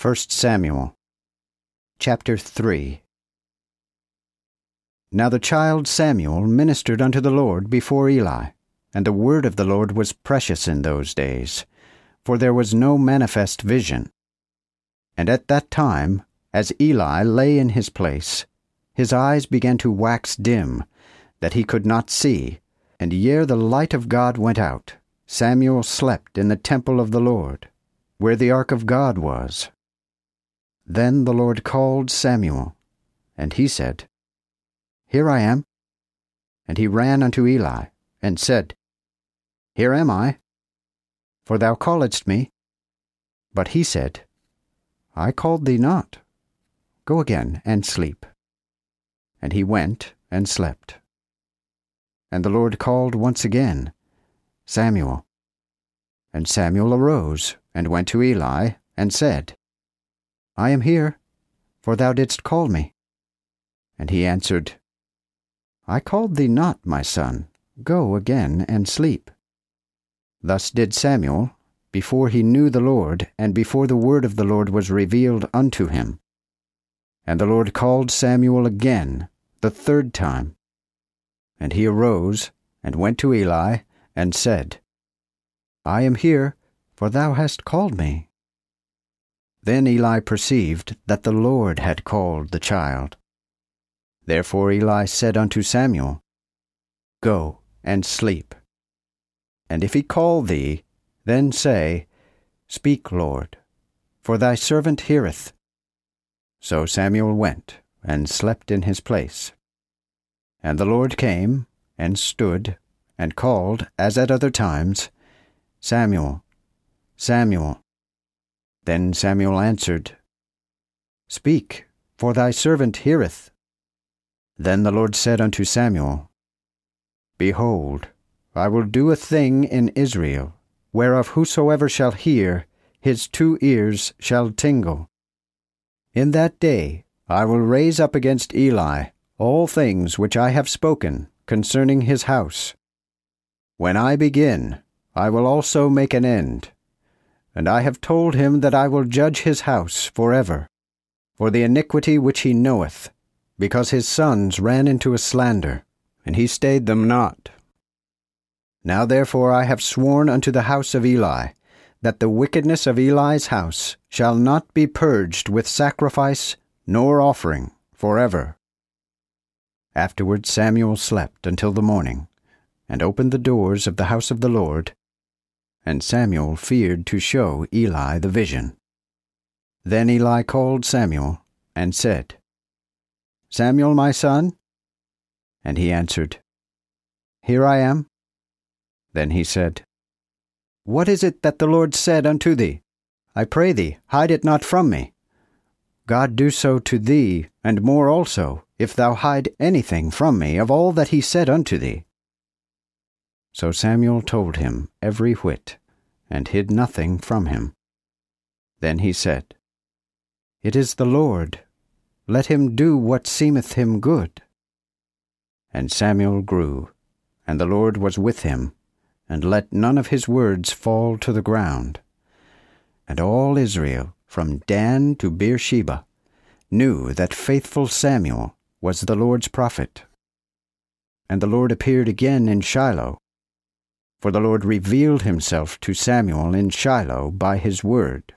1 Samuel chapter 3. Now the child Samuel ministered unto the Lord before Eli, and the word of the Lord was precious in those days, for there was no manifest vision. And at that time, as Eli lay in his place, his eyes began to wax dim, that he could not see, and ere the light of God went out, Samuel slept in the temple of the Lord, where the ark of God was. Then the Lord called Samuel, and he said, Here I am. And he ran unto Eli, and said, Here am I, for thou calledst me. But he said, I called thee not. Go again and sleep. And he went and slept. And the Lord called once again, Samuel. And Samuel arose, and went to Eli, and said, I am here, for thou didst call me. And he answered, I called thee not, my son. Go again and sleep. Thus did Samuel, before he knew the Lord, and before the word of the Lord was revealed unto him. And the Lord called Samuel again, the third time. And he arose, and went to Eli, and said, I am here, for thou hast called me. Then Eli perceived that the Lord had called the child. Therefore Eli said unto Samuel, Go and sleep. And if he call thee, then say, Speak, Lord, for thy servant heareth. So Samuel went and slept in his place. And the Lord came, and stood, and called, as at other times, Samuel, Samuel. Then Samuel answered, Speak, for thy servant heareth. Then the Lord said unto Samuel, Behold, I will do a thing in Israel, whereof whosoever shall hear, his 2 ears shall tingle. In that day I will raise up against Eli all things which I have spoken concerning his house. When I begin, I will also make an end. And I have told him that I will judge his house forever, for the iniquity which he knoweth, because his sons ran into a slander, and he stayed them not. Now therefore I have sworn unto the house of Eli, that the wickedness of Eli's house shall not be purged with sacrifice nor offering forever. Afterward Samuel slept until the morning, and opened the doors of the house of the Lord, and Samuel feared to show Eli the vision. Then Eli called Samuel, and said, Samuel, my son? And he answered, Here I am. Then he said, What is it that the Lord said unto thee? I pray thee, hide it not from me. God do so to thee, and more also, if thou hide anything from me of all that he said unto thee. So Samuel told him every whit, and hid nothing from him. Then he said, It is the Lord. Let him do what seemeth him good. And Samuel grew, and the Lord was with him, and let none of his words fall to the ground. And all Israel, from Dan to Beersheba, knew that faithful Samuel was the Lord's prophet. And the Lord appeared again in Shiloh, for the Lord revealed himself to Samuel in Shiloh by his word.